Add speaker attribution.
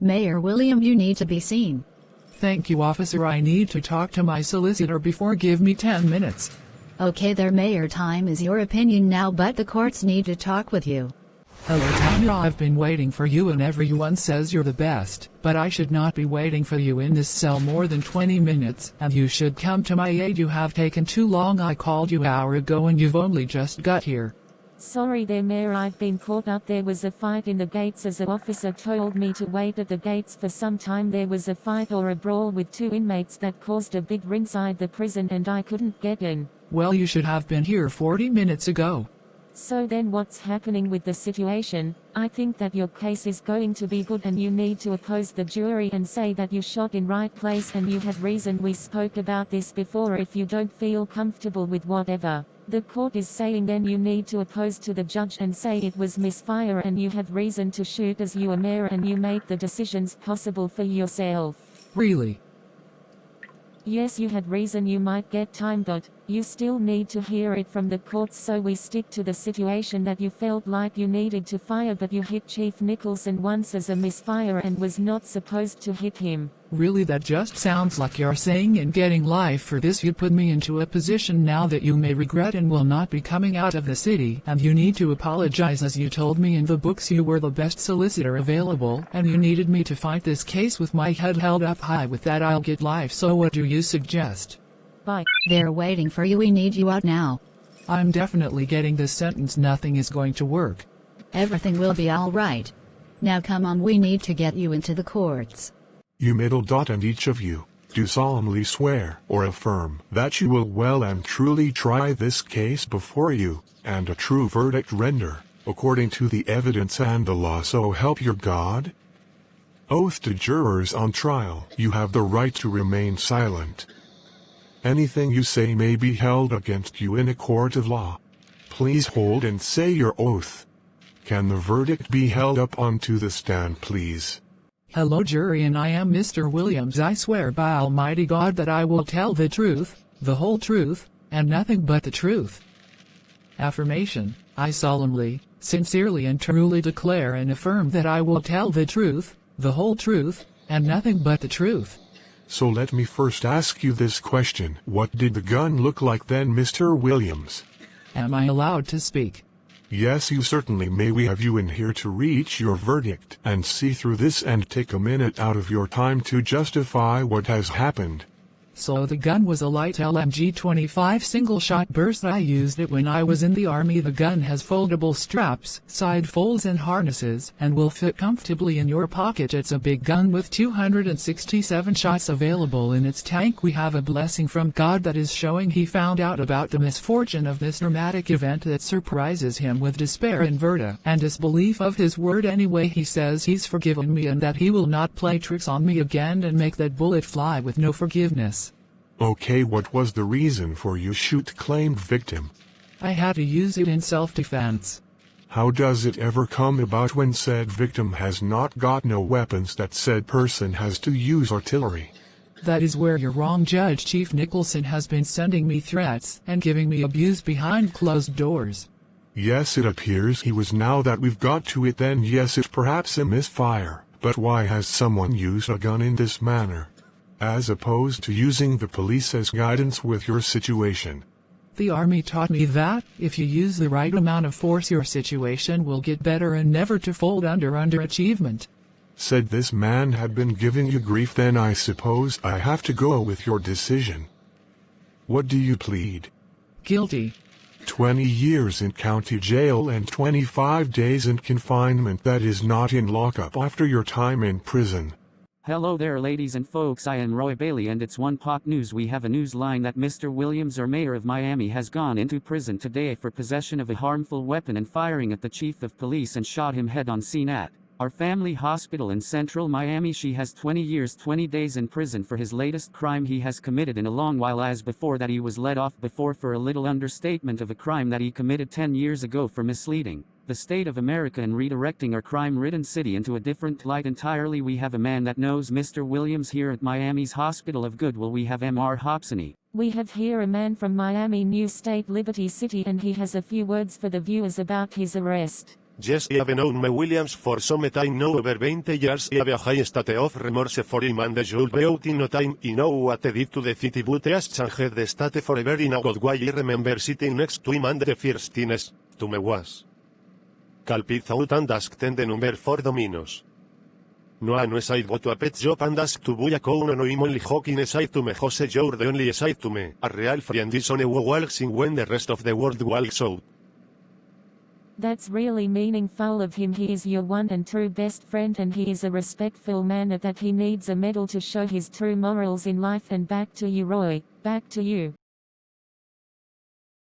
Speaker 1: Mayor William, you need to be seen.
Speaker 2: Thank you, officer. I need to talk to my solicitor before. Give me 10 minutes.
Speaker 1: Okay there, Mayor, time is your opinion now, but the courts need to talk with you.
Speaker 2: Hello, Tanya. I've been waiting for you and everyone says you're the best, but I should not be waiting for you in this cell more than 20 minutes, and you should come to my aid. You have taken too long. I called you an hour ago and you've only just got here.
Speaker 3: Sorry there, Mayor, I've been caught up. There was a fight in the gates. As an officer told me to wait at the gates for some time. There was a fight or a brawl with two inmates that caused a big ringside the prison and I couldn't get in.
Speaker 2: Well, you should have been here 40 minutes ago.
Speaker 3: So then what's happening with the situation? I think that your case is going to be good and you need to oppose the jury and say that you shot in right place and you had reason. We spoke about this before. If you don't feel comfortable with whatever the court is saying, then you need to oppose to the judge and say it was misfire and you had reason to shoot as you are mayor and you make the decisions possible for yourself.
Speaker 2: Really?
Speaker 3: Yes, you had reason. You might get time, but you still need to hear it from the courts, so we stick to the situation that you felt like you needed to fire, but you hit Chief Nicholson once as a misfire and was not supposed to hit him.
Speaker 2: Really? That just sounds like you're saying in getting life for this you'd put me into a position now that you may regret and will not be coming out of the city, and you need to apologize. As you told me in the books, you were the best solicitor available and you needed me to fight this case with my head held up high. With that, I'll get life. So what do you suggest?
Speaker 3: Bye.
Speaker 1: They're waiting for you. We need you out now.
Speaker 2: I'm definitely getting this sentence. Nothing is going to work.
Speaker 1: Everything will be all right. Now come on, we need to get you into the courts.
Speaker 4: You middle dot, and each of you do solemnly swear or affirm that you will well and truly try this case before you, and a true verdict render, according to the evidence and the law, so help your God? Oath to jurors on trial. You have the right to remain silent. Anything you say may be held against you in a court of law. Please hold and say your oath. Can the verdict be held up onto the stand, please?
Speaker 2: Hello, jury, and I am Mr. Williams. I swear by Almighty God that I will tell the truth, the whole truth, and nothing but the truth. Affirmation. I solemnly, sincerely and truly declare and affirm that I will tell the truth, the whole truth, and nothing but the truth.
Speaker 4: So let me first ask you this question. What did the gun look like then, Mr. Williams?
Speaker 2: Am I allowed to speak?
Speaker 4: Yes, you certainly may. We have you in here to reach your verdict and see through this and take a minute out of your time to justify what has happened.
Speaker 2: So the gun was a light LMG-25 single-shot burst. I used it when I was in the army. The gun has foldable straps, side folds and harnesses, and will fit comfortably in your pocket. It's a big gun with 267 shots available in its tank. We have a blessing from God that is showing he found out about the misfortune of this dramatic event that surprises him with despair and Verta and disbelief of his word. Anyway, he says he's forgiven me and that he will not play tricks on me again and make that bullet fly with no forgiveness.
Speaker 4: Okay, what was the reason for you shoot claimed victim?
Speaker 2: I had to use it in self-defense.
Speaker 4: How does it ever come about when said victim has not got no weapons that said person has to use artillery?
Speaker 2: That is where you're wrong, Judge. Chief Nicholson has been sending me threats and giving me abuse behind closed doors.
Speaker 4: Yes, it appears he was. Now that we've got to it, then yes, it's perhaps a misfire. But why has someone used a gun in this manner, as opposed to using the police as guidance with your situation?
Speaker 2: The Army taught me that, if you use the right amount of force, your situation will get better and never to fold under underachievement.
Speaker 4: Said this man had been giving you grief. Then I suppose I have to go with your decision. What do you plead?
Speaker 2: Guilty.
Speaker 4: 20 years in county jail and 25 days in confinement. That is not in lockup after your time in prison.
Speaker 5: Hello there, ladies and folks, I am Roy Bailey and it's One Pot News. We have a news line that Mr. Williams, our mayor of Miami, has gone into prison today for possession of a harmful weapon and firing at the chief of police and shot him head on scene at our family hospital in central Miami. She has 20 years 20 days in prison for his latest crime he has committed in a long while, as before that he was let off before for a little understatement of a crime that he committed 10 years ago for misleading the state of America and redirecting our crime-ridden city into a different light entirely. We have a man that knows Mr. Williams here at Miami's Hospital of Goodwill. We have M.R. Hobsony.
Speaker 3: We have here a man from Miami, New State, Liberty City, and he has a few words for the viewers about his arrest.
Speaker 6: Yes, I have known me Williams for some time now, over 20 years. I have a high state of remorse for him and the should be out in no time. I know what I did to the city, but I has changed the state forever in a good way. I remember sitting next to him and the first things to me was calpit out and asked the number for Domino's. No I go to a pet shop and ask to buy a cone, no I'm only joking aside to me, Jose, you're the only aside to me. A real friend is on a walks in when the rest of the world walks out.
Speaker 3: That's really meaningful of him. He is your one and true best friend, and he is a respectful man that he needs a medal to show his true morals in life. And back to you, Roy, back to you.